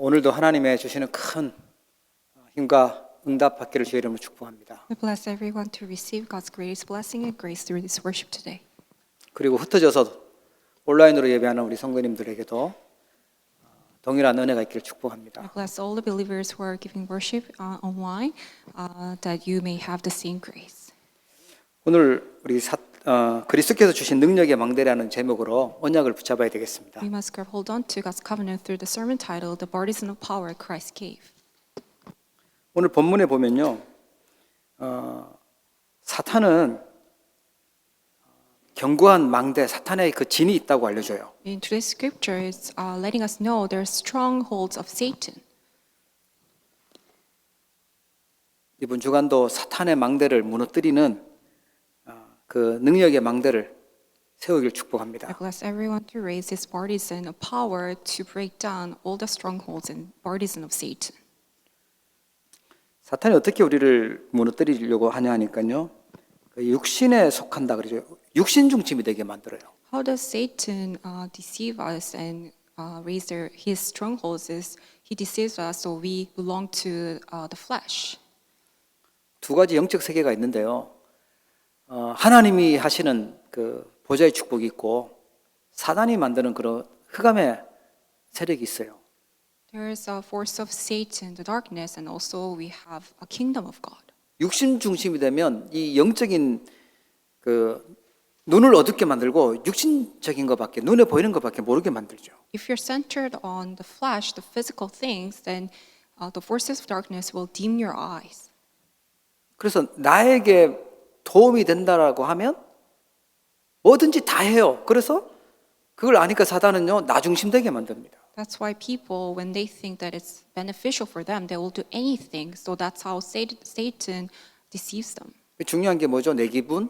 오늘도 하나님의 주시는 큰 힘과 응답 받기를 주의 이름으로 축복합니다. We bless everyone to receive God's greatest blessing and grace through this worship today. 그리고 흩어져서 온라인으로 예배하는 우리 성도님들에게도 동일한 은혜가 있기를 I 축복합니다. bless all the believers who are giving worship online, that you may have the same grace. 오늘 우리 그리스도께서 주신 능력의 망대라는 제목으로 언약을 붙잡아야 되겠습니다. We must grab hold on to God's covenant through the sermon title, The Partisan of Power Christ Gave. 오늘 본문에 보면요, 사탄은 견고한 망대, 사탄의 그 진이 있다고 알려줘요. In today's scripture, it's letting us know there are strongholds of Satan. 이번 주간도 사탄의 망대를 무너뜨리는 그 능력의 망대를 세우길 I 축복합니다. bless everyone to raise his partisan of power to break down all the strongholds and partisan of Satan. 사탄이 어떻게 우리를 무너뜨리려고 하냐 하니까요, 그 육신에 속한다 그러죠. 육신 중심이 되게 만들어요. How does Satan deceive us and raise his strongholds? Is he deceives us so we belong to the flesh. 두 가지 영적 세계가 있는데요. 하나님이 하시는 그 보좌의 축복이 있고 사단이 만드는 그런 흑암의 세력이 있어요. There is a force of Satan, the darkness, and also we have a kingdom of God. 육신 중심이 되면 이 영적인 그 눈을 어둡게 만들고 육신적인 것밖에 눈에 보이는 것밖에 모르게 만들죠. If you're centered on the flesh, the physical things, then the forces of darkness will dim your eyes. 그래서 나에게 도움이 된다라고 하면 뭐든지 다 해요. 그래서 그걸 아니까 사단은요, 나 중심되게 만듭니다. That's why people, when they think that it's beneficial for them, they will do anything. So that's how Satan deceives them. 중요한 게 뭐죠? 내 기분,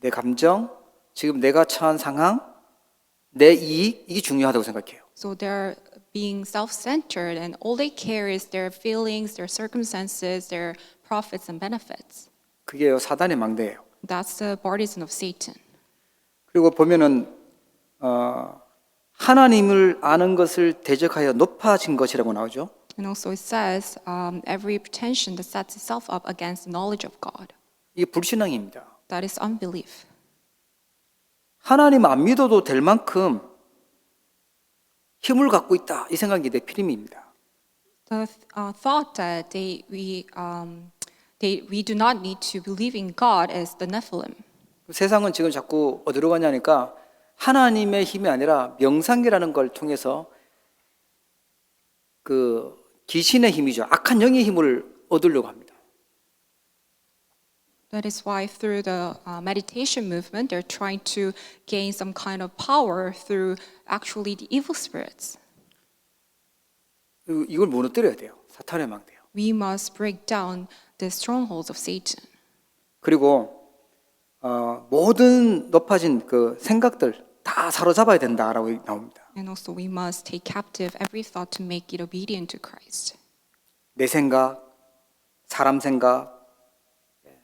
내 감정, 지금 내가 처한 상황, 내 이익, 이게 중요하다고 생각해요. So they're being self-centered, and all they care is their feelings, their circumstances, their profits and benefits. 그게요, 사단의 망대예요. That's the partisan of Satan. 그리고 보면은 하나님을 아는 것을 대적하여 높아진 것이라고 나오죠. And also it says, every pretension that sets itself up against the knowledge of God. 이게 불신앙입니다. That is unbelief. 하나님 안 믿어도 될 만큼 힘을 갖고 있다, 이 생각이 내 필임입니다. The thought that we do not need to believe in God is the Nephilim. 세상은 지금 자꾸 어디로 가냐니까 하나님의 힘이 아니라 명상이라는 걸 통해서 그 귀신의 힘이죠. 악한 영의 힘을 얻으려고 합니다. That is why through the meditation movement, they're trying to gain some kind of power through actually the evil spirits. 이걸 무너뜨려야 돼요. 사탄의 망대요. We must break down the strongholds of Satan. 그리고 모든 높아진 그 생각들 다 사로잡아야 된다라고 나옵니다. And also we must take captive every thought to make it obedient to Christ. 내 생각, 사람 생각,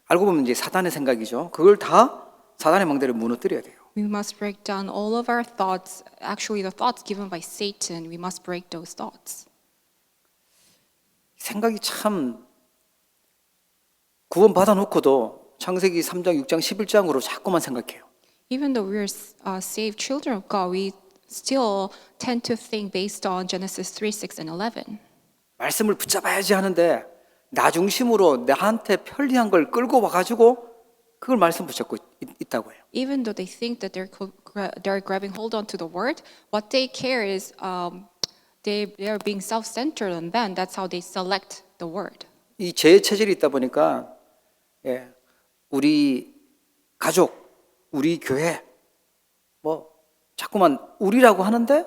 알고 보면 이제 사단의 생각이죠. 그걸 다 사단의 망대를 무너뜨려야 돼요. We must break down all of our thoughts, actually the thoughts given by Satan. We must break those thoughts. 생각이 참 구원 받아놓고도 창세기 3장, 6장, 11장으로 자꾸만 생각해요. Even though we're saved children of God, we still tend to think based on Genesis 3, 6, and 11. 말씀을 붙잡아야지 하는데 나 중심으로 나한테 편리한 걸 끌고 와가지고 그걸 말씀 붙잡고 있다고 해요. Even though they think that they're grabbing hold on to the word, what they care is they're being self-centered on them. That's how they select the word. 이 제 체질이 있다 보니까 우리 가족, 우리 교회 뭐 자꾸만 우리라고 하는데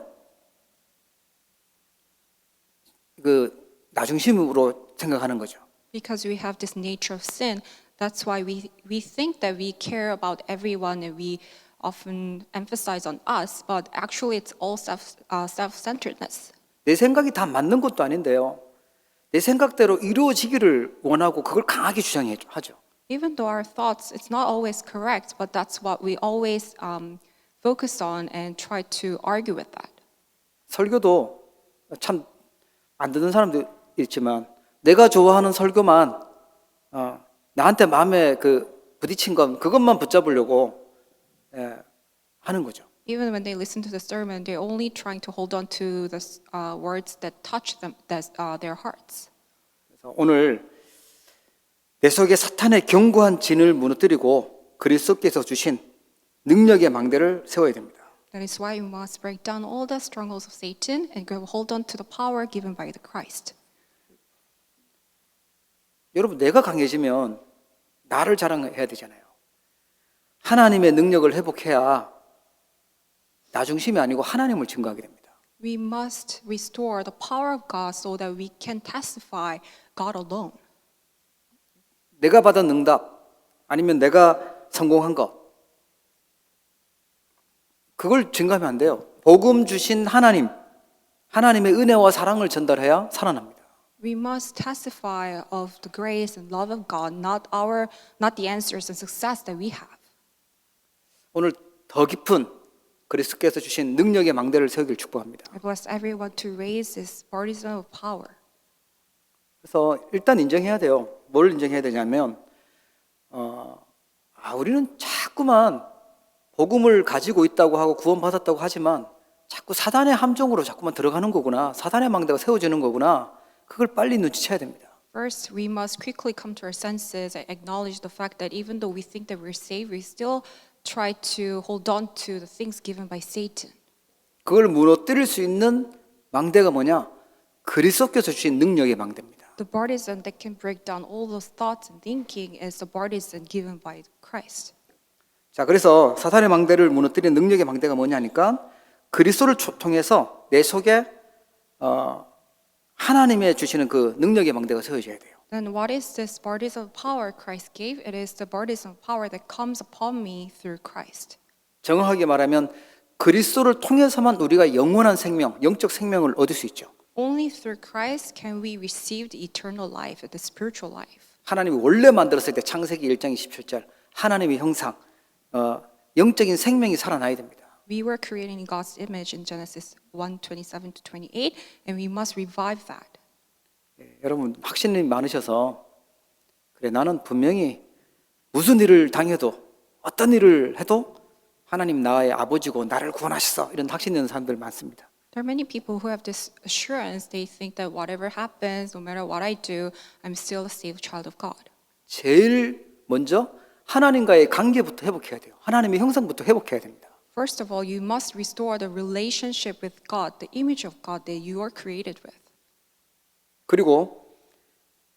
그 나 중심으로 생각하는 거죠. Because we have this nature of sin, that's why we think that we care about everyone and we often emphasize on us, but actually it's all self-centeredness. 내 생각이 다 맞는 것도 아닌데요. 내 생각대로 이루어지기를 원하고 그걸 강하게 주장하죠. Even though our thoughts, it's not always correct, but that's what we always focus on and try to argue with that. 설교도 참 안 듣는 사람도 있지만 내가 좋아하는 설교만 나한테 마음에 부딪힌 건 그것만 붙잡으려고 하는 거죠. Even when they listen to the sermon, they're only trying to hold on to the words that touch them, their hearts. 그래서 오늘 내 속에 사탄의 견고한 진을 무너뜨리고 그리스도께서 주신 능력의 망대를 세워야 됩니다. That is why we must break down all the strongholds of Satan and hold on to the power given by the Christ. 여러분, 내가 강해지면 나를 자랑해야 되잖아요. 하나님의 능력을 회복해야 나 중심이 아니고 하나님을 증거하게 됩니다. We must restore the power of God so that we can testify God alone. 내가 받은 응답 아니면 내가 성공한 것 그걸 증거하면 안 돼요. 복음 주신 하나님의 은혜와 사랑을 전달해야 살아납니다. We must testify of the grace and love of God, not the answers and success that we have. 오늘 더 깊은 그리스도께서 주신 능력의 망대를 세우길 축복합니다. I bless everyone to raise this partisan of power. 그래서 일단 인정해야 돼요. 뭘 인정해야 되냐면 우리는 자꾸만 복음을 가지고 있다고 하고 구원받았다고 하지만 자꾸 사단의 함정으로 자꾸만 들어가는 거구나. 사단의 망대가 세워지는 거구나. 그걸 빨리 눈치채야 됩니다. First, we must quickly come to our senses and acknowledge the fact that even though we think that we're saved, we still try to hold on to the things given by Satan. 그걸 무너뜨릴 수 있는 망대가 뭐냐? 그리스도께서 주신 능력의 망대입니다. The partisan that can break down all those thoughts and thinking is the partisan given by Christ. 자, 그래서 사탄의 망대를 무너뜨리는 능력의 망대가 뭐냐니까 그리스도를 통해서 내 속에 하나님의 주시는 그 능력의 망대가 세워져야 돼요. Then what is this partisan power Christ gave? It is the partisan power that comes upon me through Christ. 정확하게 말하면 그리스도를 통해서만 우리가 영원한 생명, 영적 생명을 얻을 수 있죠. Only through Christ can we receive the eternal life, the spiritual life. 하나님이 원래 만들었을 때 창세기 1장 27절 하나님의 형상, 영적인 생명이 살아나야 됩니다. We were created in God's image in Genesis 1:27 to 28, and we must revive that. 여러분 확신이 많으셔서 그래 나는 분명히 무슨 일을 당해도 어떤 일을 해도 하나님 나의 아버지고 나를 구원하셨어 이런 확신 있는 사람들 많습니다. There are many people who have this assurance. They think that whatever happens, no matter what I do, I'm still a saved child of God. 제일 먼저 하나님과의 관계부터 회복해야 돼요. 하나님의 형상부터 회복해야 됩니다. First of all, you must restore the relationship with God, the image of God that you are created with. 그리고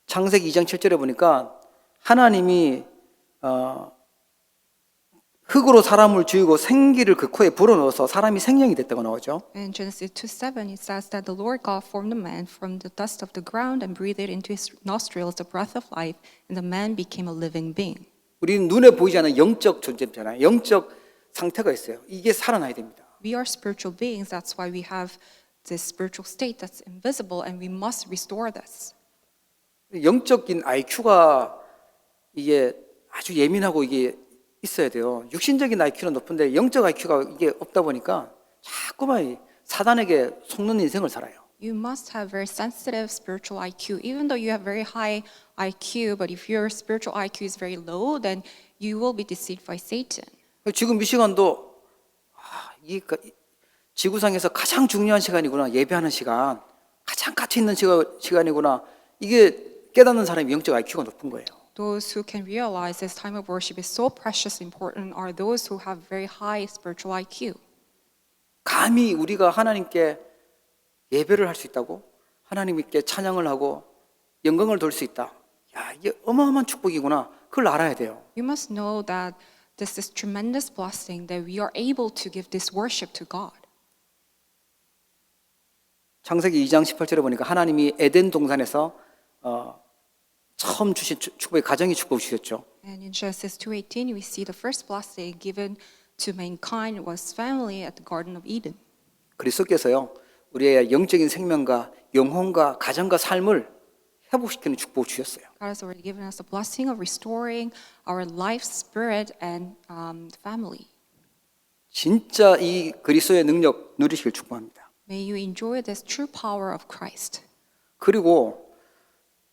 창세기 2장 7절에 보니까 하나님이 흙으로 사람을 지으고 생기를 그 코에 불어넣어서 사람이 생명이 됐다고 나오죠. In Genesis 2:7, it says that the Lord God formed a man from the dust of the ground and breathed into his nostrils the breath of life, and the man became a living being. 우리는 눈에 보이지 않는 영적 존재잖아요. 영적 상태가 있어요. 이게 살아나야 됩니다. We are spiritual beings. That's why we have this spiritual state that's invisible, and we must restore this. 영적인 IQ가 이게 아주 예민하고 이게 있어야 돼요. 육신적인 IQ는 높은데 영적 IQ가 이게 없다 보니까 자꾸만 사단에게 속는 인생을 살아요. You must have very sensitive spiritual IQ. Even though you have very high IQ, but if your spiritual IQ is very low, then you will be deceived by Satan. 지금 이 시간도 이게 지구상에서 가장 중요한 시간이구나. 예배하는 시간. 가장 가치 있는 시간이구나. 이게 깨닫는 사람이 영적 IQ가 높은 거예요. Those who can realize this time of worship is so precious and important are those who have very high spiritual IQ. 감히 우리가 하나님께 예배를 할 수 있다고? 하나님께 찬양을 하고 영광을 돌릴 수 있다. 야, 이게 어마어마한 축복이구나. 그걸 알아야 돼요. You must know that this is tremendous blessing that we are able to give this worship to God. 창세기 2장 18절에 보니까 하나님이 에덴 동산에서 처음 주신 축복이 가정의 축복을 주셨죠. And in Genesis 2:18, we see the first blessing given to mankind was family at the Garden of Eden. 그리스도께서요 우리의 영적인 생명과 영혼과 가정과 삶을 회복시키는 축복을 주셨어요. God has already given us the blessing of restoring our life, spirit, and family. 진짜 이 그리스도의 능력 누리시길 축복합니다. May you enjoy this true power of Christ. 그리고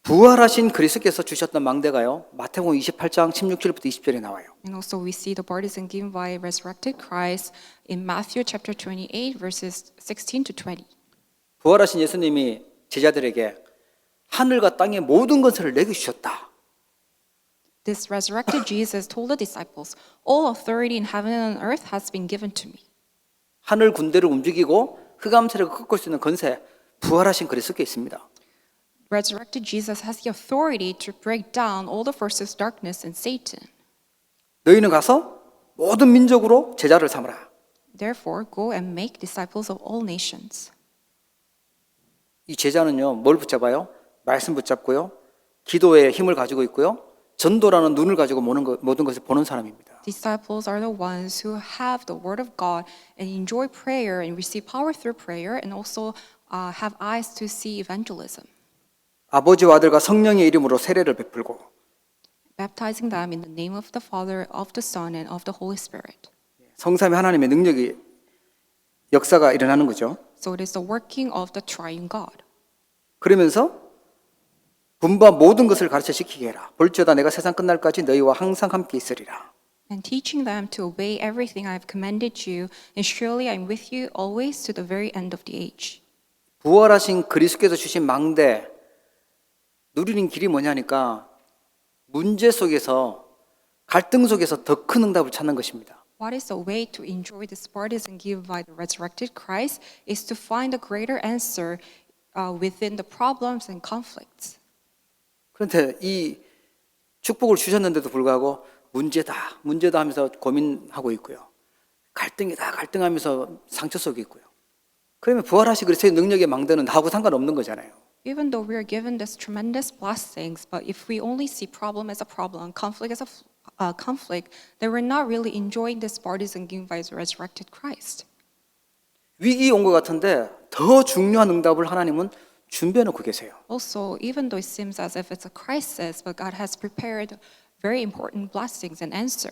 부활하신 그리스도께서 주셨던 망대가요. 마태복음 28장 16절부터 20절에 나와요. And also we see the baptism given by resurrected Christ in Matthew chapter 28 verses 16 to 20. 부활하신 예수님이 제자들에게 하늘과 땅의 모든 것을 내게 주셨다. This resurrected Jesus told the disciples, all authority in heaven and on earth has been given to me. 하늘 군대를 움직이고 흑암 세력을 꺾을 수 있는 권세, 부활하신 그리스도께 있습니다. Resurrected Jesus has the authority to break down all the forces of darkness and Satan. 너희는 가서 모든 민족으로 제자를 삼으라. Therefore, go and make disciples of all nations. 이 제자는요, 뭘 붙잡아요? 말씀 붙잡고요, 기도의 힘을 가지고 있고요, 전도라는 눈을 가지고 모든 것을 보는 사람입니다. Disciples are the ones who have the word of God and enjoy prayer and receive power through prayer and also have eyes to see evangelism. 아버지와 아들과 성령의 이름으로 세례를 베풀고 Baptizing them in the name of the Father, of the Son, and of the Holy Spirit. 성삼위 하나님의 능력이 역사가 일어나는 거죠. So it is the working of the triune God. 그러면서 분바 모든 것을 가르쳐 지키게 해라. 볼지어다 내가 세상 끝날까지 너희와 항상 함께 있으리라. And teaching them to obey everything I have commanded you, and surely I am with you always to the very end of the age. 부활하신 그리스도께서 주신 망대 누리는 길이 뭐냐니까 문제 속에서 갈등 속에서 더 큰 응답을 찾는 것입니다. What is the way to enjoy this baptism given by the resurrected Christ is to find a greater answer within the problems and conflicts. 그런데 이 축복을 주셨는데도 불구하고 문제다 하면서 고민하고 있고요. 갈등이다 갈등하면서 상처 속에 있고요. 그러면 부활하신 그리스도의 능력의 망대는 나하고 상관없는 거잖아요. Even though we are given this tremendous blessings, but if we only see problem as a problem, conflict as a conflict, then we're not really enjoying this baptism given by the resurrected Christ. 위기 온 것 같은데 더 중요한 응답을 하나님은 준비해 놓고 계세요. Also, even though it seems as if it's a crisis, but God has prepared very important blessings and answer.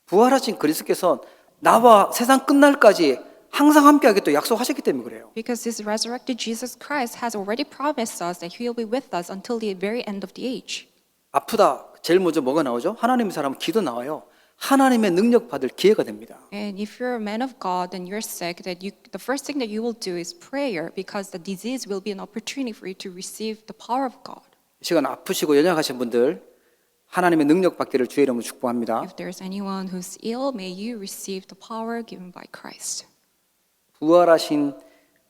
부활하신 그리스도께서 나와 세상 끝날까지 항상 함께하게 또 약속하셨기 때문에 그래요. Because this resurrected Jesus Christ has already promised us that He will be with us until the very end of the age. 아프다 제일 먼저 뭐가 나오죠? 하나님의 사람은 기도 나와요. 하나님의 능력 받을 기회가 됩니다. And if you're a man of God and you're sick, the first thing that you will do is prayer, because the disease will be an opportunity for you to receive the power of God. 이 시간 아프시고 연약하신 분들 하나님의 능력 받기를 주의 이름으로 축복합니다. If there's anyone who's ill, may you receive the power given by Christ. 부활하신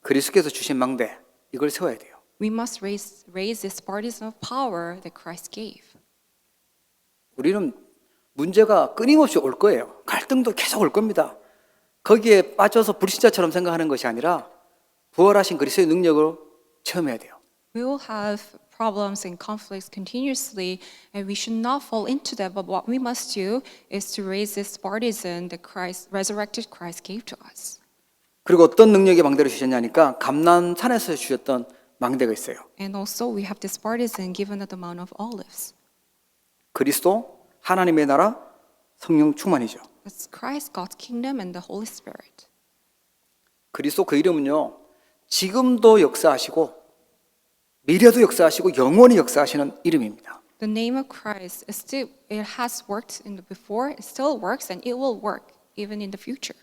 그리스도께서 주신 망대 이걸 세워야 돼요. We must raise this baptism of power that Christ gave. 우리는 문제가 끊임없이 올 거예요. 갈등도 계속 올 겁니다. 거기에 빠져서 불신자처럼 생각하는 것이 아니라 부활하신 그리스도의 능력을 체험해야 돼요. We will have problems and conflicts continuously, and we should not fall into that. But what we must do is to raise this baptism that Christ, resurrected Christ, gave to us. 그리고 어떤 능력의 망대를 주셨냐니까 감난산에서 주셨던 망대가 있어요. And also we have this baptism given at the Mount of Olives. 그리스도, 하나님의 나라, 성령 충만이죠. It's Christ, God's kingdom, and the Holy Spirit. 그리스도 그 이름은요, 지금도 역사하시고 미래도 역사하시고 영원히 역사하시는 이름입니다. The name of Christ is still, it has worked in the before, it still works, and it will work even in the future.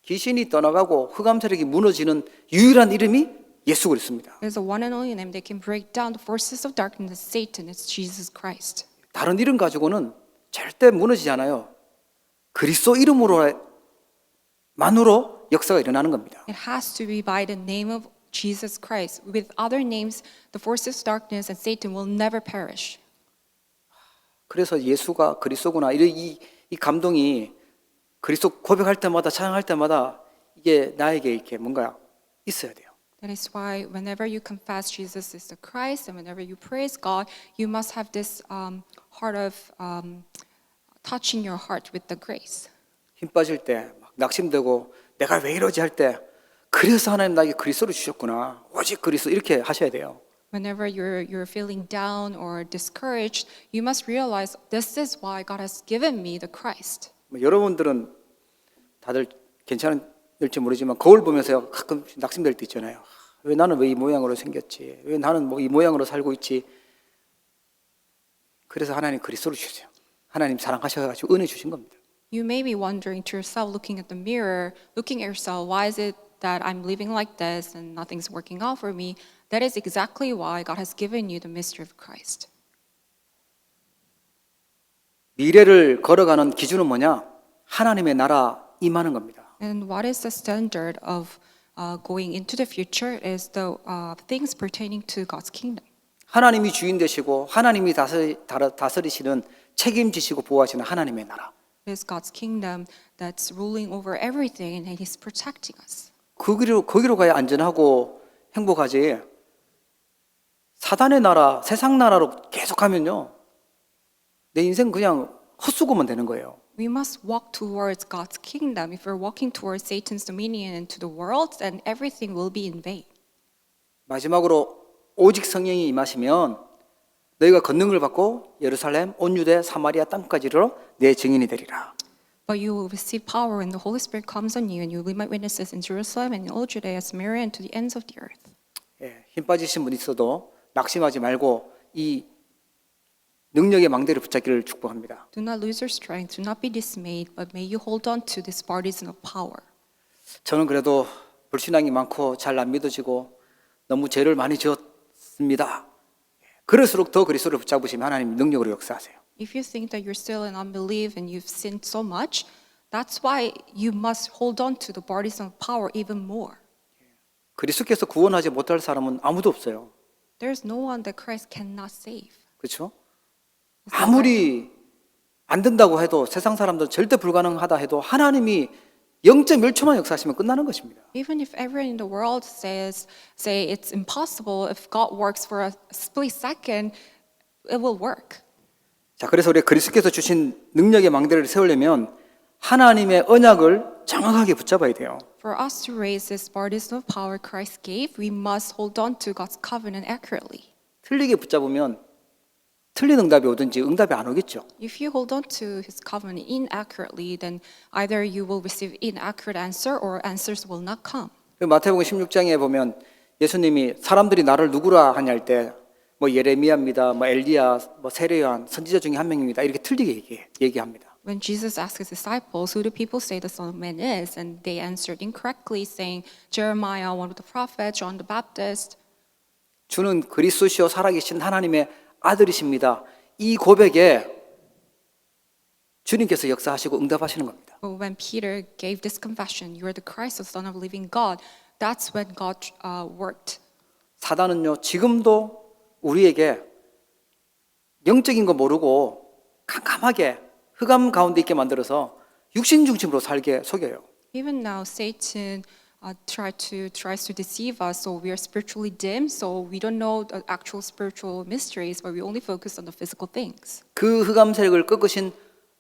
귀신이 떠나가고 흑암 세력이 무너지는 유일한 이름이 예수 그리스도입니다. There's a one and only name that can break down the forces of darkness, Satan. It's Jesus Christ. 다른 이름 가지고는 절대 무너지지 않아요. 그리스도 이름으로만으로 역사가 일어나는 겁니다. It has to be by the name of Jesus Christ. With other names, the forces of darkness and Satan will never perish. 그래서 예수가 그리스도구나 이 감동이 그리스도 고백할 때마다 찬양할 때마다 이게 나에게 이렇게 뭔가 있어야 돼요. That is why whenever you confess Jesus is the Christ and whenever you praise God, you must have this heart of touching your heart with the grace. 힘 빠질 때 막 낙심되고 내가 왜 이러지 할 때 그래서 하나님 나에게 그리스도를 주셨구나. 오직 그리스도 이렇게 하셔야 돼요. Whenever you're feeling down or discouraged, you must realize this is why God has given me the Christ. 여러분들은 다들 괜찮을지 모르지만 거울 보면서 가끔 낙심될 때 있잖아요. 왜 나는 왜 이 모양으로 생겼지? 왜 나는 뭐 이 모양으로 살고 있지? 그래서 하나님 그리스도를 주셨어요. 하나님 사랑하셔가지고 은혜 주신 겁니다. You may be wondering to yourself, looking at the mirror, looking at yourself, why is it that I'm living like this and nothing's working out for me? That is exactly why God has given you the mystery of Christ. 미래를 걸어가는 기준은 뭐냐? 하나님의 나라 임하는 겁니다. And what is the standard of going into the future is the things pertaining to God's kingdom. 하나님이 주인 되시고 하나님이 다스리시는 책임지시고 보호하시는 하나님의 나라. It is God's kingdom that's ruling over everything and He's protecting us. 거기로 가야 안전하고 행복하지. 사단의 나라, 세상 나라로 계속하면요. 내 인생 그냥 헛수고만 되는 거예요. We must walk towards God's kingdom. If we're walking towards Satan's dominion into the world, then everything will be in vain. 마지막으로 오직 성령이 임하시면 너희가 권능을 받고 예루살렘, 온 유대, 사마리아 땅까지 이르러 내 증인이 되리라. But you will receive power when the Holy Spirit comes on you, and you will be my witnesses in Jerusalem and in all Judea, Samaria, and to the ends of the earth. 힘 빠지신 분 있어도 낙심하지 말고 이 능력의 망대를 붙잡기를 축복합니다. Do not lose your strength, do not be dismayed, but may you hold on to this partisan of power. 저는 그래도 불신앙이 많고 잘 안 믿어지고 너무 죄를 많이 지었습니다. 그럴수록 더 그리스도를 붙잡으시면 하나님 능력으로 역사하세요. If you think that you're still in unbelief and you've sinned so much, that's why you must hold on to the partisan of power even more. 그리스도께서 구원하지 못할 사람은 아무도 없어요. There's no one that Christ cannot save. 그렇죠? 아무리 안 된다고 해도 세상 사람들은 절대 불가능하다 해도 하나님이 0.1초만 역사하시면 끝나는 것입니다. Even if everyone in the world say it's impossible, if God works for a split second, it will work. 자, 그래서 우리 그리스도께서 주신 능력의 망대를 세우려면 하나님의 언약을 정확하게 붙잡아야 돼요. For us to raise this partisan of power Christ gave, we must hold on to God's covenant accurately. 틀리게 붙잡으면 틀린 응답이 오든지 응답이 안 오겠죠. If you hold on to His covenant inaccurately, then either you will receive inaccurate answer or answers will not come. 마태복음 16장에 보면 예수님이 사람들이 나를 누구라 하냐 할 때 뭐 예레미야입니다, 뭐 엘리야, 뭐 세례요한 선지자 중에 한 명입니다. 이렇게 틀리게 얘기합니다. When Jesus asked His disciples, "Who do people say the Son of Man is?" and they answered incorrectly, saying Jeremiah, one of the prophets, John the Baptist. 주는 그리스도시요 살아계신 하나님의 아들이십니다. 이 고백에 주님께서 역사하시고 응답하시는 겁니다. But when Peter gave this confession, "You are the Christ, the Son of the living God," that's when God worked. 사단은요 지금도 우리에게 영적인 거 모르고 캄캄하게 흑암 가운데 있게 만들어서 육신 중심으로 살게 속여요. Even now, Satan tries to deceive us, so we are spiritually dim, so we don't know the actual spiritual mysteries, but we only focus on the physical things. 그 흑암 세력을 꺾으신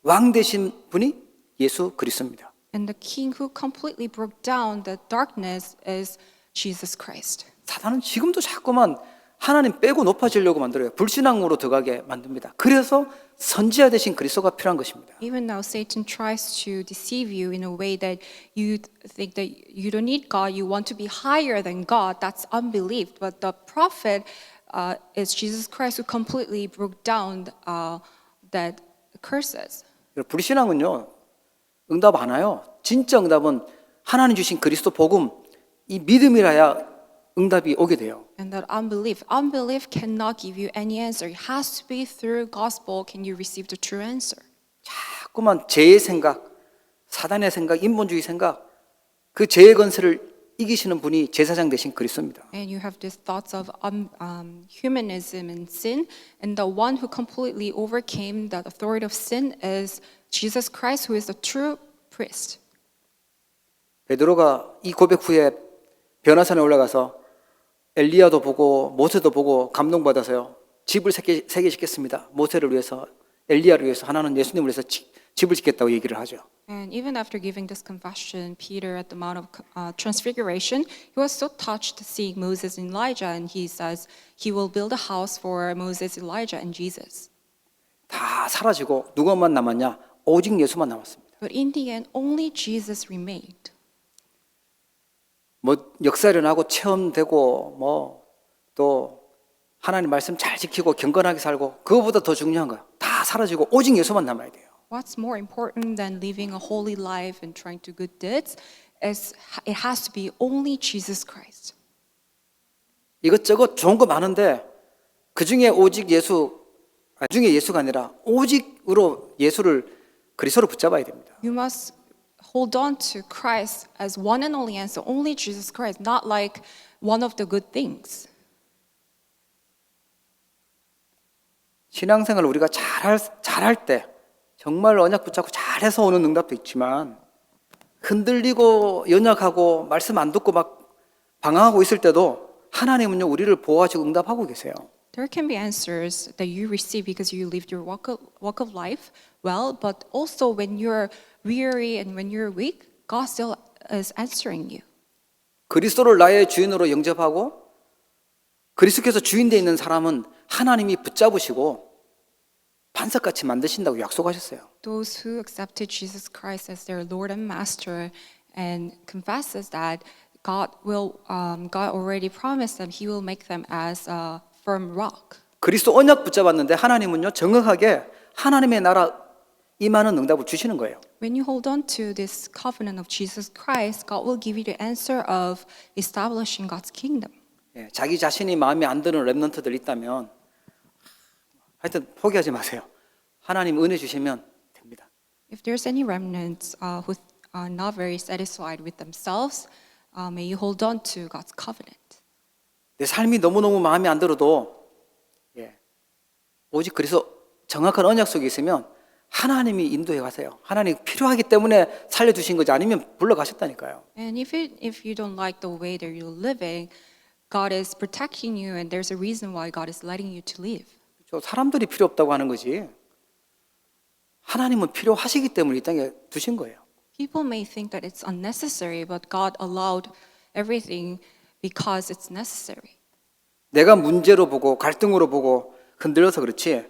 왕 되신 분이 예수 그리스도입니다. And the king who completely broke down the darkness is Jesus Christ. 사단은 지금도 자꾸만 하나님 빼고 높아지려고 만들어요. 불신앙으로 들어가게 만듭니다. 그래서 선지자 되신 그리스도가 필요한 것입니다. Even now, Satan tries to deceive you in a way that you think that you don't need God, you want to be higher than God. That's unbelief. But the prophet is Jesus Christ who completely broke down that curses. 불신앙은요, 응답 안 와요. 진짜 응답은 하나님 주신 그리스도 복음, 이 믿음이라야 응답이 오게 돼요. And that unbelief cannot give you any answer. It has to be through gospel can you receive the true answer. 자꾸만 죄의 생각, 사단의 생각, 인본주의 생각, 그 죄의 건세를 이기시는 분이 제사장 되신 그리스도입니다. And you have these thoughts of humanism and sin, and the one who completely overcame that authority of sin is Jesus Christ, who is the true priest. 베드로가 이 고백 후에 변화산에 올라가서 엘리야도 보고 모세도 보고 감동받아서요. 집을 세 개 짓겠습니다. 모세를 위해서, 엘리야를 위해서, 하나는 예수님을 위해서 집을 짓겠다고 얘기를 하죠. And even after giving this confession, Peter at the Mount of Transfiguration, he was so touched seeing Moses and Elijah, and he says he will build a house for Moses, Elijah, and Jesus. 다 사라지고 누구만 남았냐? 오직 예수만 남았습니다. But in the end, only Jesus remained. 뭐 역사 일어나고 체험되고 뭐 또 하나님 말씀 잘 지키고 경건하게 살고 그거보다 더 중요한 거야. 다 사라지고 오직 예수만 남아야 돼요. What's more important than living a holy life and trying to do good deeds is it has to be only Jesus Christ. 이것저것 좋은 거 많은데 그중에 오직 예수, 그중에 예수가 아니라 오직으로 예수를 그리스도로 붙잡아야 됩니다. You must hold on to Christ as one and only answer, only Jesus Christ, not like one of the good things. 신앙생활을 우리가 잘할 때 정말 언약 붙잡고 잘해서 오는 응답도 있지만 흔들리고 연약하고 말씀 안 듣고 막 방황하고 있을 때도 하나님은요 우리를 보호하시고 응답하고 계세요. There can be answers that you receive because you lived your walk of life well, but also when you're weary and when you're weak, God still is answering you. 그리스도를 나의 주인으로 영접하고 그리스도께서 주인되어 있는 사람은 하나님이 붙잡으시고 반석같이 만드신다고 약속하셨어요. Those who accepted Jesus Christ as their Lord and Master and confesses that God already promised them He will make them as a firm rock. 그리스도 언약 붙잡았는데 하나님은요 정확하게 하나님의 나라 임하는 응답을 주시는 거예요. When you hold on to this covenant of Jesus Christ, God will give you the answer of establishing God's kingdom. 예, 자기 자신이 마음에 안 드는 랩런트들 있다면 하여튼 포기하지 마세요. 하나님 은혜 주시면 됩니다. If there's any remnants who are not very satisfied with themselves, may you hold on to God's covenant. 내 삶이 너무너무 마음에 안 들어도 예, 오직 그래서 정확한 언약 속에 있으면 하나님이 인도해 가세요. 하나님 필요하기 때문에 살려주신 거지 아니면 불러가셨다니까요. And if you don't like the way that you're living, God is protecting you and there's a reason why God is letting you to live. 사람들이 필요 없다고 하는 거지 하나님은 필요하시기 때문에 이 땅에 두신 거예요. People may think that it's unnecessary, but God allowed everything because it's necessary. 내가 문제로 보고 갈등으로 보고 흔들려서 그렇지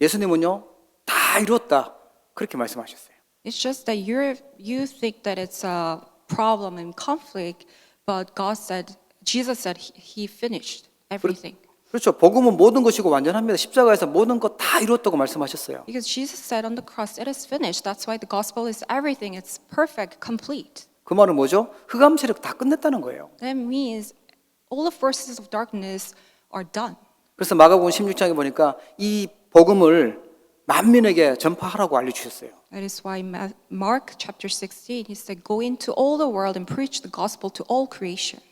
예수님은요 다 이루었다 그렇게 말씀하셨어요. It's just that you think that it's a problem and conflict, but Jesus said he finished everything. 그렇죠. 복음은 모든 것이고 완전합니다. 십자가에서 모든 것 다 이루었다고 말씀하셨어요. Because Jesus said on the cross, it is finished. That's why the gospel is everything. It's perfect, complete. 그 말은 뭐죠? 흑암 세력 다 끝냈다는 거예요. That means all the forces of darkness are done. 그래서 마가복음 16장에 보니까 이 복음을 만민에게 전파하라고 알려주셨어요. That is why Mark chapter 16, he said, go into all the world and preach the gospel to all creation.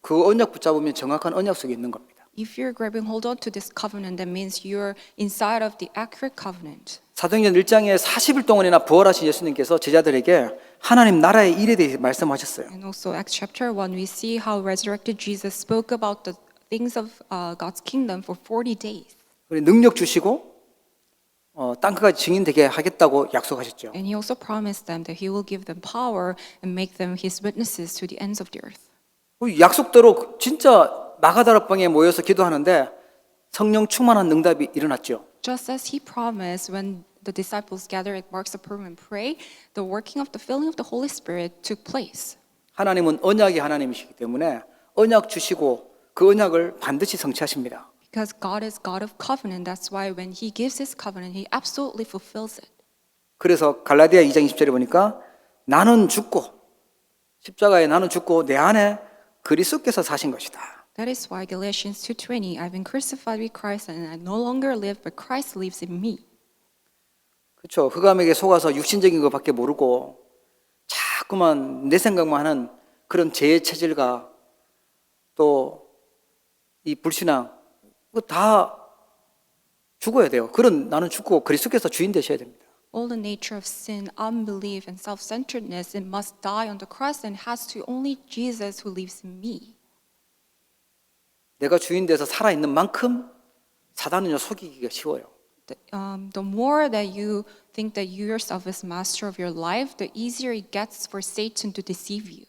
그 언약 붙잡으면 정확한 언약 속에 있는 겁니다. If you're grabbing hold on to this covenant, that means you're inside of the accurate covenant. 사도행전 1장에 40일 동안이나 부활하신 예수님께서 제자들에게 하나님 나라의 일에 대해 말씀하셨어요. And also Acts chapter 1, we see how resurrected Jesus spoke about the things of God's kingdom for 40 days. 능력 주시고 땅끝까지 증인되게 하겠다고 약속하셨죠. And he also promised them that he will give them power and make them his witnesses to the ends of the earth. 약속대로 진짜 마가다락방에 모여서 기도하는데 성령 충만한 응답이 일어났죠. Just as he promised when the disciples gathered at Mark's upper room and pray, the working of the filling of the Holy Spirit took place. 하나님은 언약의 하나님이시기 때문에 언약 주시고 그 언약을 반드시 성취하십니다. Because God is God of covenant, that's why when he gives his covenant, he absolutely fulfills it. 그래서 갈라디아 2장 20절에 보니까 나는 죽고 십자가에 나는 죽고 내 안에 그리스도께서 사신 것이다. That is why Galatians 2:20, I've been crucified with Christ and I no longer live, but Christ lives in me. 그렇죠. 흑암에게 속아서 육신적인 것밖에 모르고 자꾸만 내 생각만 하는 그런 제 체질과 또 이 불신앙 그거 다 죽어야 돼요. 그런 나는 죽고 그리스도께서 주인 되셔야 됩니다. All the nature of sin, unbelief, and self-centeredness, it must die on the cross and has to only Jesus who lives in me. 내가 주인 돼서 살아있는 만큼 사단은요 속이기가 쉬워요. The more that you think that you yourself is master of your life, the easier it gets for Satan to deceive you.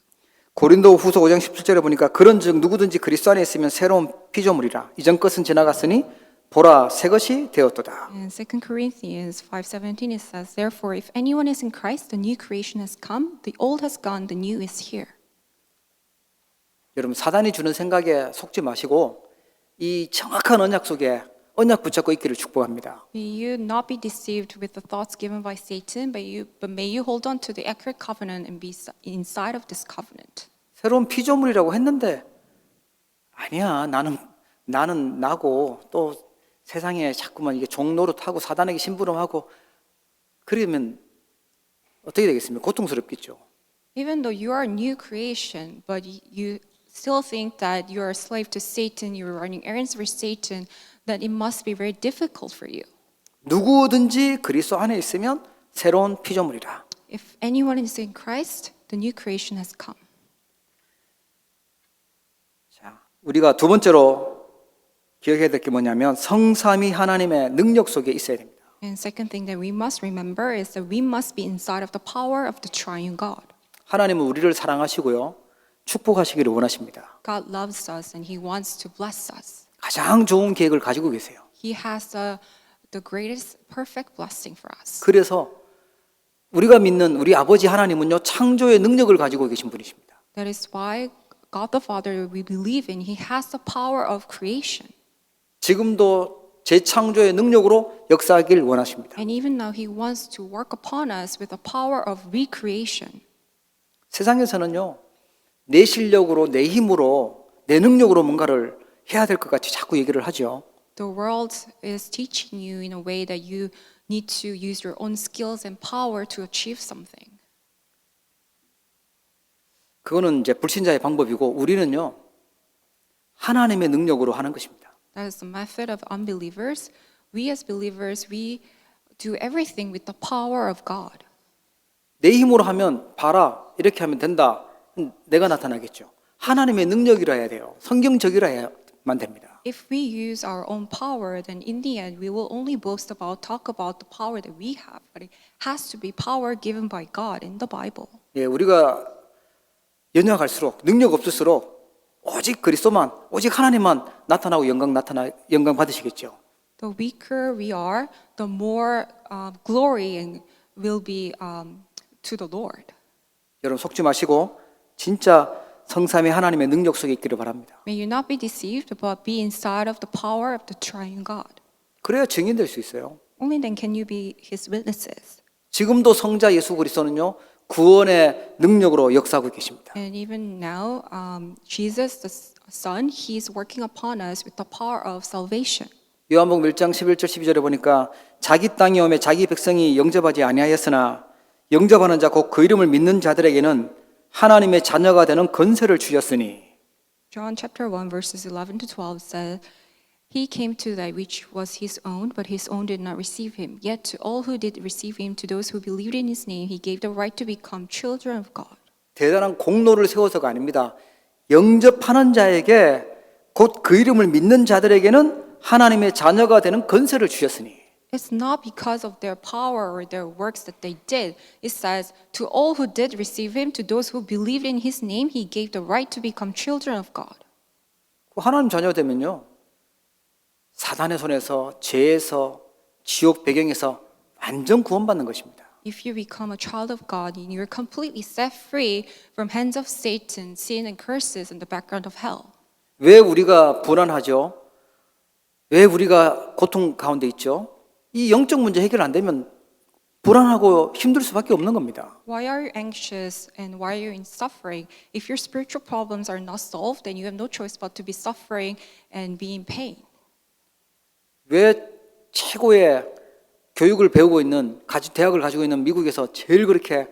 고린도 후서 5장 17절에 보니까 그런즉 누구든지 그리스도 안에 있으면 새로운 피조물이라 이전 것은 지나갔으니 보라 새 것이 되었도다. In 2 Corinthians 5:17 it says, therefore if anyone is in Christ, the new creation has come, the old has gone, the new is here. 여러분 사단이 주는 생각에 속지 마시고 이 정확한 언약 속에 언약 붙잡고 있기를 축복합니다. May you not be deceived with the thoughts given by Satan, but may you hold on to the accurate covenant and be inside of this covenant. 새로운 피조물이라고 했는데 아니야 나는 나고 또 세상에 자꾸만 이게 종노릇하고 사단에게 심부름하고 그러면 어떻게 되겠습니까? 고통스럽겠죠. Even though you are a new creation, but you still think that you are a slave to Satan, you're running errands for Satan, then it must be very difficult for you. 누구든지 그리스도 안에 있으면 새로운 피조물이라. If anyone is in Christ, the new creation has come. 자, 우리가 두 번째로 기억해야 될 게 뭐냐면 성삼위 하나님의 능력 속에 있어야 됩니다. And second thing that we must remember is that we must be inside of the power of the triune God. 하나님은 우리를 사랑하시고요. 축복하시기를 원하십니다. God loves us and He wants to bless us. 가장 좋은 계획을 가지고 계세요. He has the greatest perfect blessing for us. 그래서 우리가 믿는 우리 아버지 하나님은요. 창조의 능력을 가지고 계신 분이십니다. That is why God the Father we believe in, He has the power of creation. 지금도 재창조의 능력으로 역사하길 원하십니다. And even now He wants to work upon us with the power of recreation. 세상에서는요. 내 실력으로 내 힘으로 내 능력으로 뭔가를 해야 될 것 같이 자꾸 얘기를 하죠. The world is teaching you in a way that you need to use your own skills and power to achieve something. 그거는 이제 불신자의 방법이고 우리는요. 하나님의 능력으로 하는 것입니다. That is the method of unbelievers. We as believers, we do everything with the power of God. 내 힘으로 하면 봐라 이렇게 하면 된다. 내가 나타나겠죠. 하나님의 능력이라 해야 돼요. 성경적이라 해야만 됩니다. If we use our own power, then in the end, we will only talk about the power that we have. But it has to be power given by God in the Bible. 예, 우리가 연약할수록 능력 없을수록 오직 그리스도만, 오직 하나님만 나타나고 영광 받으시겠죠. The weaker we are, the more glory will be to the Lord. 여러분 속지 마시고 진짜 성삼위 하나님의 능력 속에 있기를 바랍니다. May you not be deceived, but be inside of the power of the triune God. 그래야 증인될 수 있어요. Only then can you be His witnesses. 지금도 성자 예수 그리스도는요 구원의 능력으로 역사하고 계십니다. And even now, Jesus, the Son, He's working upon us with the power of salvation. 요한복음 1장 11절 12절에 보니까 자기 땅에 오매 자기 백성이 영접하지 아니하였으나 영접하는 자 곧 그 이름을 믿는 자들에게는 하나님의 자녀가 되는 권세를 주셨으니. John chapter 1 verses 11 to 12 says, He came to that which was His own, but His own did not receive Him. Yet to all who did receive Him, to those who believed in His name, He gave the right to become children of God. 대단한 공로를 세워서가 아닙니다. 영접하는 자에게 곧 그 이름을 믿는 자들에게는 하나님의 자녀가 되는 권세를 주셨으니. It's not because of their power or their works that they did. It says, to all who did receive Him, to those who believed in His name, He gave the right to become children of God. 하나님 자녀 되면요. 사단의 손에서 죄에서 지옥 배경에서 완전 구원받는 것입니다. If you become a child of God, you're completely set free from hands of Satan, sin and curses in the background of hell. 왜 우리가 불안하죠? 왜 우리가 고통 가운데 있죠? 이 영적 문제 해결 안 되면 불안하고 힘들 수밖에 없는 겁니다. Why are you anxious and why are you in suffering? If your spiritual problems are not solved, then you have no choice but to be suffering and be in pain. 왜 최고의 교육을 배우고 있는 대학을 가지고 있는 미국에서 제일 그렇게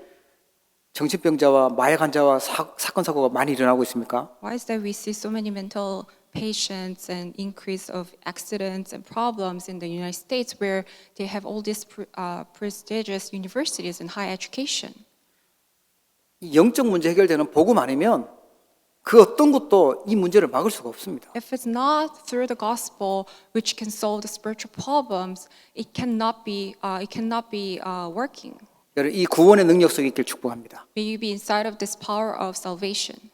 정신병자와 마약 환자와 사건 사고가 많이 일어나고 있습니까? Why is that we see so many mental patients and increase of accidents and problems in the United States where they have all these prestigious universities and high education? 이 영적 문제 해결되는 복음 아니면 그 어떤 것도 이 문제를 막을 수가 없습니다. If it's not through the gospel which can solve the spiritual problems, it cannot be working. 이 구원의 능력 속에 있길 축복합니다. May you be inside of this power of salvation.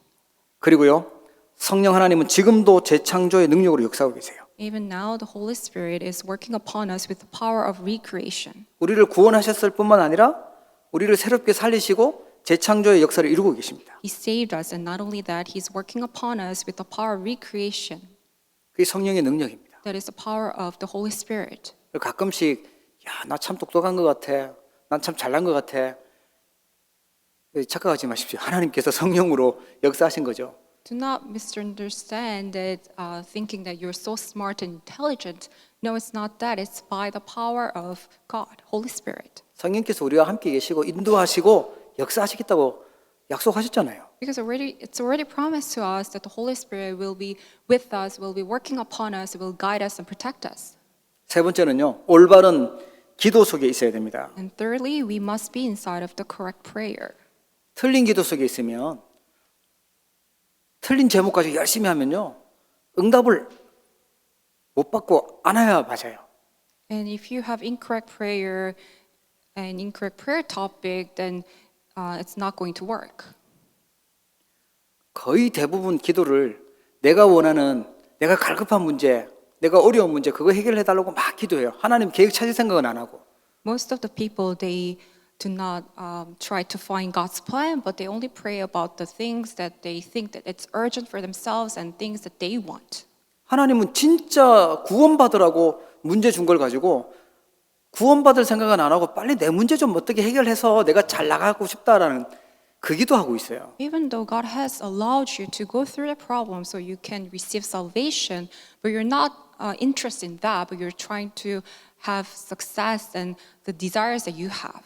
그리고요, 성령 하나님은 지금도 재창조의 능력으로 역사하고 계세요. Even now, the Holy Spirit is working upon us with the power of recreation. 우리를 구원하셨을 뿐만 아니라 우리를 새롭게 살리시고 재창조의 역사를 이루고 계십니다. He saved us, and not only that, He's working upon us with the power of recreation. 그게 성령의 능력입니다. That is the power of the Holy Spirit. 가끔씩 나 참 똑똑한 것 같아. 난 참 잘난 것 같아. 착각하지 마십시오. 하나님께서 성령으로 역사하신 거죠. Do not misunderstand that thinking that you're so smart and intelligent. No, it's not that. It's by the power of God, Holy Spirit. 성령께서 우리와 함께 계시고 인도하시고 역사하시겠다고 약속하셨잖아요. Because it's already promised to us that the Holy Spirit will be with us, will be working upon us, will guide us and protect us. 세 번째는요, 올바른 기도 속에 있어야 됩니다. And thirdly, we must be inside of the correct prayer. 틀린 기도 속에 있으면, 틀린 제목 가지고 열심히 하면요, 응답을 못 받고 안아야 맞아요. And if you have incorrect prayer and incorrect prayer topic, then it's not going to work. 거의 대부분 기도를 내가 원하는, 내가 갈급한 문제, 내가 어려운 문제 그거 해결해달라고 막 기도해요. 하나님 계획 찾을 생각은 안 하고. Most of the people, they do not try to find God's plan, but they only pray about the things that they think that it's urgent for themselves and things that they want. 하나님은 진짜 구원받으라고 문제 준 걸 가지고 구원받을 생각은 안 하고 빨리 내 문제 좀 어떻게 해결해서 내가 잘 나가고 싶다라는 그 기도하고 있어요. Even though God has allowed you to go through the problem so you can receive salvation, but you're not interested in that, but you're trying to have success and the desires that you have.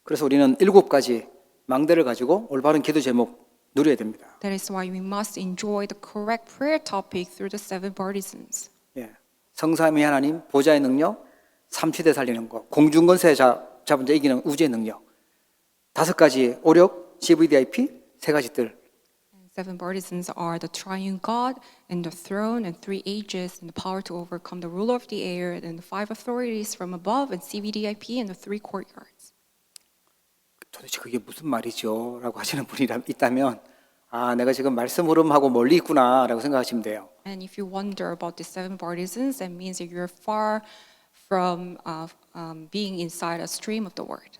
그래서 우리는 7가지 망대를 가지고 올바른 기도 제목 누려야 됩니다. That is why we must enjoy the correct prayer topic through the 7 partisans. 예. 성삼위 하나님, 보좌의 능력, 삼치대 살리는 것, 공중권세 잡은 자 이기는 우주의 능력, 5가지 오력, CVDIP, 3가지 뜰. And 7 partisans are the triune God and the throne and 3 ages and the power to overcome the ruler of the air and the 5 authorities from above and CVDIP and the 3 courtyards. 도대체 그게 무슨 말이죠? 라고 하시는 분이 있다면 내가 지금 말씀 흐름하고 멀리 있구나 라고 생각하시면 돼요. And if you wonder about the 7 partisans, that means that you're far from being inside a stream of the word.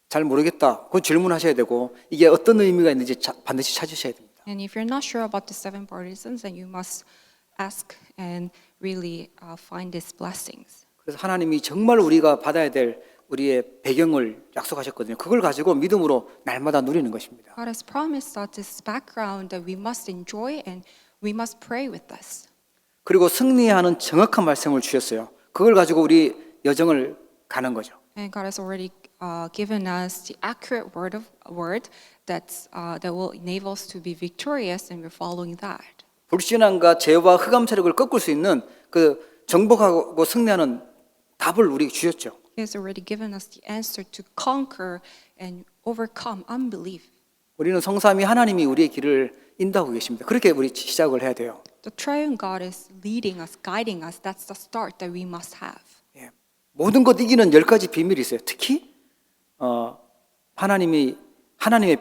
잘 모르겠다. 그 질문하셔야 되고 이게 어떤 의미가 있는지 반드시 찾으셔야 됩니다. And if you're not sure about the 7 partisans, then you must ask and really find these blessings. 그래서 하나님이 정말 우리가 받아야 될 우리의 배경을 약속하셨거든요. 그걸 가지고 믿음으로 날마다 누리는 것입니다. God has promised us this background that we must enjoy and we must pray with this. 그리고 승리하는 정확한 말씀을 주셨어요. 그걸 가지고 우리 여정을 가는 거죠. And God has already given us the accurate word that will enable us to be victorious, and we're following that. 불신앙과 죄와 흑암 세력을 꺾을 수 있는 그 정복하고 승리하는 답을 우리에게 주셨죠. He has already given us the answer to conquer and overcome unbelief. 우리는 성삼위 하나님이 우리의 길을 인도하고 계십니다. 그렇게 우리 시작을 해야 돼요. The triune God is leading us, guiding us. That's the start that we must have. 예. 모든 것 이기는 10가지 비밀이 있어요. 특히 하나님의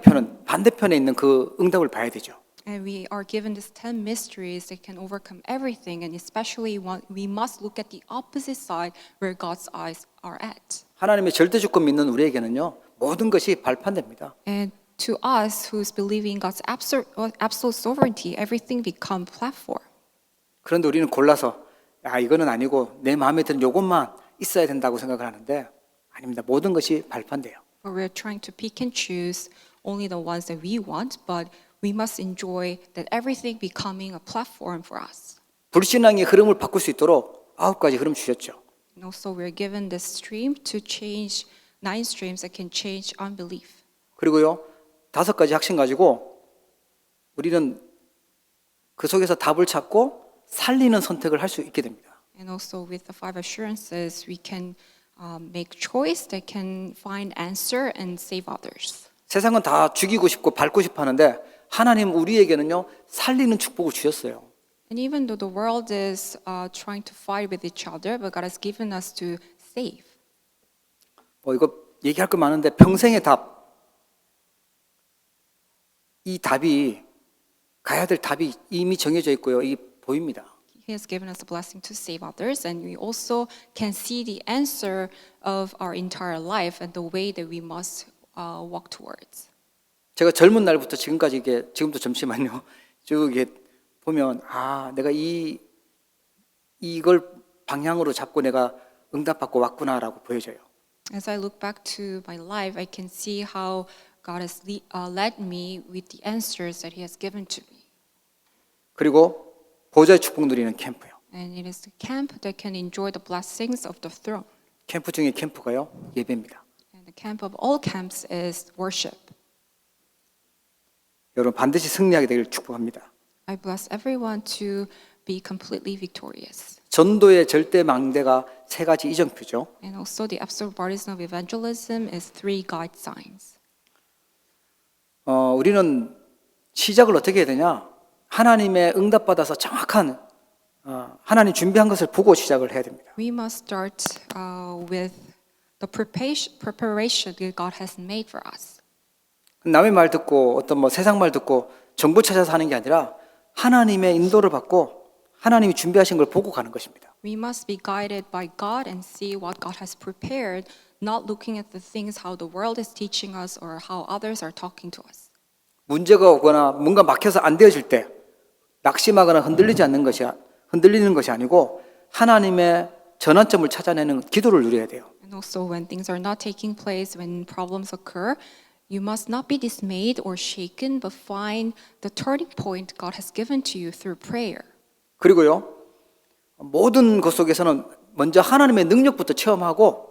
편은 반대편에 있는 그 응답을 봐야 되죠. And we are given these 10 mysteries that can overcome everything, and especially we must look at the opposite side where God's eyes are at. 하나님의 절대 주권 믿는 우리에게는요. 모든 것이 발판됩니다. And to us who's believing God's absolute sovereignty, everything become platform. 그런데 우리는 골라서 이거는 아니고 내 마음에 드는 요것만 있어야 된다고 생각을 하는데 아닙니다. 모든 것이 발판돼요. But we're trying to pick and choose only the ones that we want, but we must enjoy that everything becoming a platform for us. 불신앙의 흐름을 바꿀 수 있도록 9가지 흐름 주셨죠. And also we're given this stream to change 9 streams that can change unbelief. 그리고요. 5가지 핵심 가지고 우리는 그 속에서 답을 찾고 살리는 선택을 할 수 있게 됩니다. And also with the 5 assurances, we can make choice that can find answer and save others. 세상은 다 죽이고 싶고 밟고 싶어 하는데 하나님 우리에게는요. 살리는 축복을 주셨어요. And even though the world is trying to fight with each other, but God has given us to save. 이거 얘기할 거 많은데 평생의 답. 이 답이 가야 될 답이 이미 정해져 있고요. 이게 보입니다. He has given us a blessing to save others, and we also can see the answer of our entire life and the way that we must walk towards. 제가 젊은 날부터 지금까지 이게 지금도 잠시만요. 쭉 이게 보면 내가 이걸 방향으로 잡고 내가 응답받고 왔구나라고 보여져요. As I look back to my life, I can see how God has led me with the answers that He has given to me. 그리고 보좌의 축복 누리는 캠프요. And it is the camp that can enjoy the blessings of the throne. 캠프 중에 캠프가요, 예배입니다. And the camp of all camps is worship. 여러분 반드시 승리하게 되기를 축복합니다. I bless everyone to be completely victorious. 전도의 절대 망대가 세 가지 이정표죠. And also the absolute partisan of evangelism is 3 guide signs. 우리는 시작을 어떻게 해야 되냐? 하나님의 응답받아서 정확한 하나님 준비한 것을 보고 시작을 해야 됩니다. We must start with the preparation that God has made for us. 남의 말 듣고 어떤 세상 말 듣고 정보 찾아서 하는 게 아니라 하나님의 인도를 받고 하나님이 준비하신 걸 보고 가는 것입니다. We must be guided by God and see what God has prepared, not looking at the things how the world is teaching us or how others are talking to us. 문제가 오거나 뭔가 막혀서 안 되어질 때 낙심하거나 흔들리는 것이 아니고 하나님의 전환점을 찾아내는 기도를 누려야 돼요. And also when things are not taking place, when problems occur, you must not be dismayed or shaken, but find the turning point God has given to you through prayer. 그리고요, 모든 것 속에서는 먼저 하나님의 능력부터 체험하고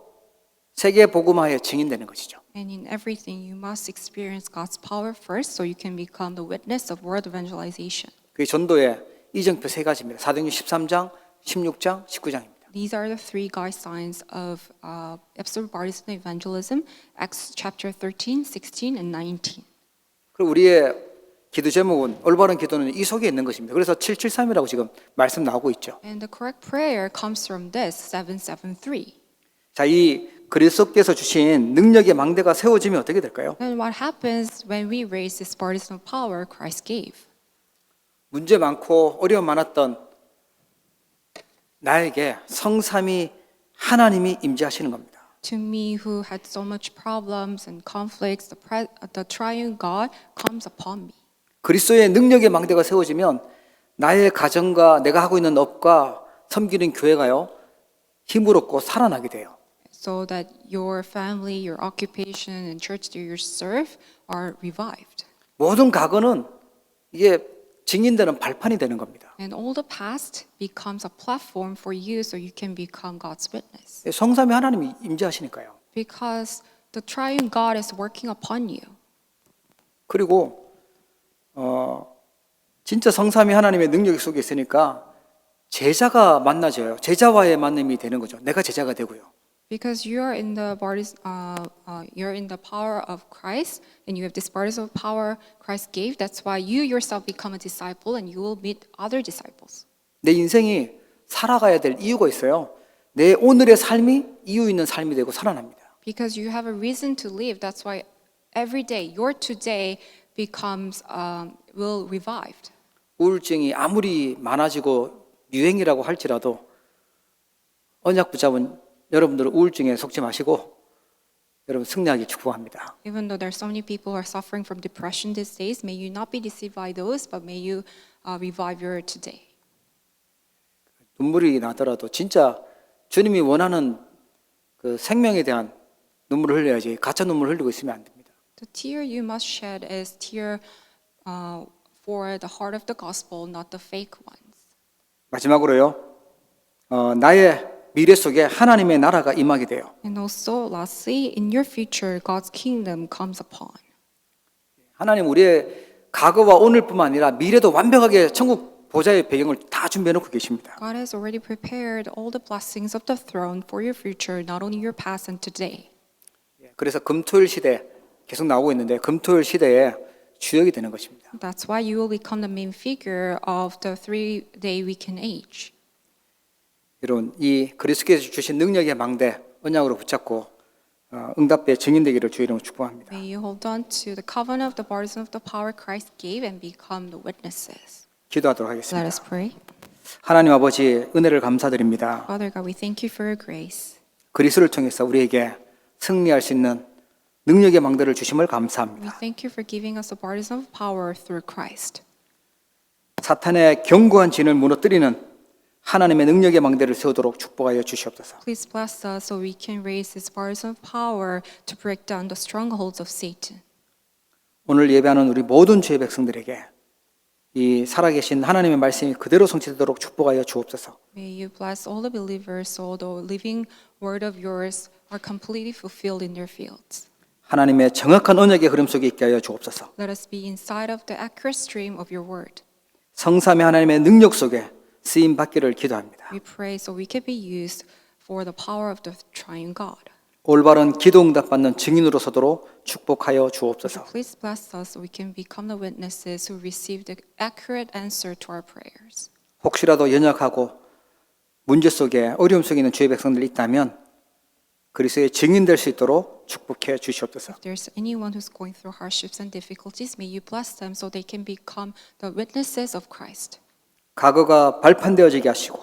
세계 복음화에 증인되는 것이죠. And in everything, you must experience God's power first, so you can become the witness of world evangelization. 그게 전도의 이정표 세 가지입니다. 사도행전 13장, 16장, 19장입니다. These are the 3 guide signs of absolute partisan evangelism: Acts chapter 13, 16, and 19. 그리고 우리의 기도 제목은 올바른 기도는 이 속에 있는 것입니다. 그래서 773이라고 지금 말씀 나오고 있죠. And the correct prayer comes from this 773. 자, 이 그리스도께서 주신 능력의 망대가 세워지면 어떻게 될까요? Then what happens when we raise this partisan power Christ gave? 문제 많고 어려움 많았던 나에게 성삼위 하나님이 임재하시는 겁니다. To me, who had so much problems and conflicts, the triune God comes upon me. 그리스도의 능력의 망대가 세워지면 나의 가정과 내가 하고 있는 업과 섬기는 교회가요 힘을 얻고 살아나게 돼요. So that your family, your occupation, and church that you serve are revived. 모든 과거는 이게 증인되는 발판이 되는 겁니다. And all the past becomes a platform for you so you can become God's witness. 성삼위 하나님이 임재하시니까요. Because the triune God is working upon you. 그리고 진짜 성삼위 하나님의 능력 속에 있으니까 제자가 만나져요. 제자와의 만남이 되는 거죠. 내가 제자가 되고요. Because you are in the you're in the power of Christ, and you have this partisan power Christ gave. That's why you yourself become a disciple, and you will meet other disciples. 내 인생이 살아가야 될 이유가 있어요. 내 오늘의 삶이 이유 있는 삶이 되고 살아납니다. Because you have a reason to live. That's why every day, your today becomes will revived. 우울증이 아무리 많아지고 유행이라고 할지라도 언약 붙잡은 여러분들은 우울증에 속지 마시고 여러분 승리하기 축복합니다. Even though there are so many people who are suffering from depression these days, may you not be deceived by those, but may you revive your today. 눈물이 나더라도 진짜 주님이 원하는 그 생명에 대한 눈물을 흘려야지 가짜 눈물을 흘리고 있으면 안 됩니다. The tear you must shed is tear for the heart of the gospel, not the fake ones. 마지막으로요. 나의 미래 속에 하나님의 나라가 임하게 돼요. And also, lastly, in your future, God's kingdom comes upon. 하나님 우리의 과거와 오늘뿐만 아니라 미래도 완벽하게 천국 보좌의 배경을 다 준비해 놓고 계십니다. God has already prepared all the blessings of the throne for your future, not only your past and today. 그래서 금토일 시대 계속 나오고 있는데 금토일 시대에 주역이 되는 것입니다. That's why you will become the main figure of the 3-day weekend age. 여러분 이 그리스도께서 주신 능력의 망대 언약으로 붙잡고 응답의 증인되기를 주의 이름으로 축복합니다. May you hold on to the covenant of the partisan of the power Christ gave and become the witnesses. 기도하도록 Let 하겠습니다. us pray. 하나님 아버지 은혜를 감사드립니다. Father God, we thank you for your grace. 그리스도를 통해서 우리에게 승리할 수 있는 능력의 망대를 주심을 We 감사합니다. thank you for giving us the bodies of power through Christ. 사탄의 견고한 진을 무너뜨리는 하나님의 능력의 망대를 세우도록 축복하여 주시옵소서. Please bless us so we can raise these bars of power to break down the strongholds of Satan. 오늘 예배하는 우리 모든 주의 백성들에게 이 살아계신 하나님의 말씀이 그대로 성취되도록 축복하여 주옵소서. May you bless all the believers so the living word of yours are completely fulfilled in their fields. 하나님의 정확한 언약의 흐름 속에 있게 하여 주옵소서. Let us be inside of the accurate stream of your word. 성삼위 하나님의 능력 속에 쓰임 받기를 기도합니다. We pray so we can be used for the power of the triune God. 올바른 기도 응답 받는 증인으로 서도록 축복하여 주옵소서. Please bless us so we can become the witnesses who receive the accurate answer to our prayers. 혹시라도 연약하고 문제 속에 어려움 속에 있는 주의 백성들이 있다면 그리스도의 증인 될 수 있도록 축복해 주시옵소서. If there's anyone who's going through hardships and difficulties, may you bless them so they can become the witnesses of Christ. 과거가 발판되어지게 하시고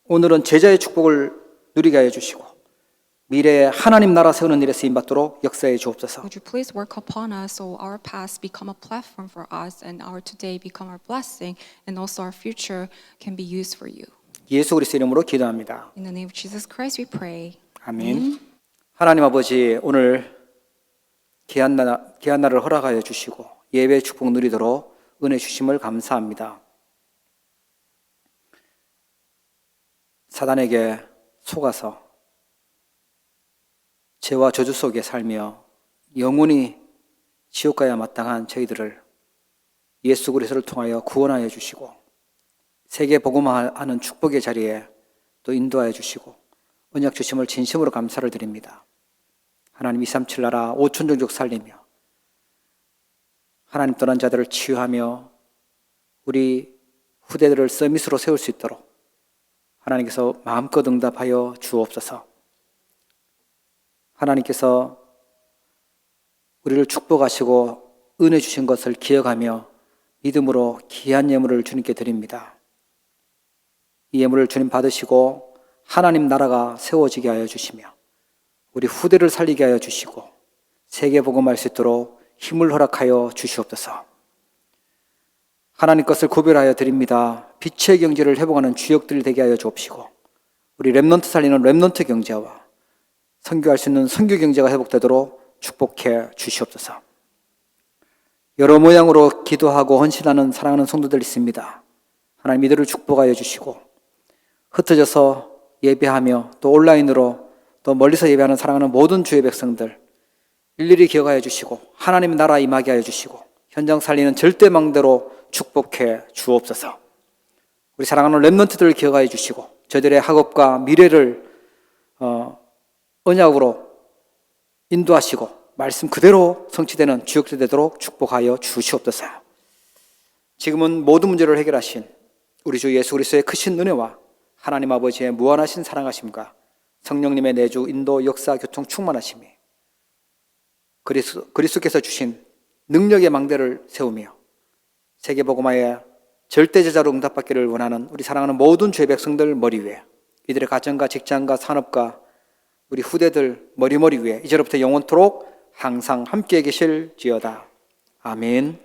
오늘은 제자의 축복을 누리게 하여 주시고 미래에 하나님 나라 세우는 일에 쓰임 받도록 역사해 주옵소서. Would you please work upon us so our past become a platform for us and our today become our blessing and also our future can be used for you. 예수 그리스도 이름으로 기도합니다. In the name of Jesus Christ we pray. 아멘. 하나님 아버지 오늘 귀한 날을 허락하여 주시고 예배 축복 누리도록 은혜 주심을 감사합니다. 사단에게 속아서 죄와 저주 속에 살며 영원히 지옥 가야 마땅한 저희들을 예수 그리스도를 통하여 구원하여 주시고 세계 복음화하는 축복의 자리에 또 인도하여 주시고 언약 주심을 진심으로 감사를 드립니다. 하나님 237 나라 5천 종족 살리며 하나님 떠난 자들을 치유하며 우리 후대들을 서밋으로 세울 수 있도록 하나님께서 마음껏 응답하여 주옵소서. 하나님께서 우리를 축복하시고 은혜 주신 것을 기억하며 믿음으로 귀한 예물을 주님께 드립니다. 이 예물을 주님 받으시고 하나님 나라가 세워지게 하여 주시며 우리 후대를 살리게 하여 주시고 세계 복음할 수 있도록 힘을 허락하여 주시옵소서. 하나님 것을 구별하여 드립니다. 빛의 경제를 회복하는 주역들 되게 하여 주옵시고 우리 렘넌트 살리는 렘넌트 경제와 선교할 수 있는 선교 경제가 회복되도록 축복해 주시옵소서. 여러 모양으로 기도하고 헌신하는 사랑하는 성도들 있습니다. 하나님 이들을 축복하여 주시고 흩어져서 예배하며 또 온라인으로 또 멀리서 예배하는 사랑하는 모든 주의 백성들 일일이 기억하여 주시고 하나님 나라 임하게 하여 주시고 현장 살리는 절대망대로 축복해 주옵소서. 우리 사랑하는 렘넌트들을 기억하여 주시고 저들의 학업과 미래를 언약으로 인도하시고 말씀 그대로 성취되는 주역들 되도록 축복하여 주시옵소서. 지금은 모든 문제를 해결하신 우리 주 예수 그리스도의 크신 은혜와 하나님 아버지의 무한하신 사랑하심과 성령님의 내주 인도 역사 교통 충만하심이 그리스도께서 주신 능력의 망대를 세우며 세계복음화의 절대제자로 응답받기를 원하는 우리 사랑하는 모든 주의 백성들 머리 위에 이들의 가정과 직장과 산업과 우리 후대들 머리 위에 이제로부터 영원토록 항상 함께 계실지어다. 아멘.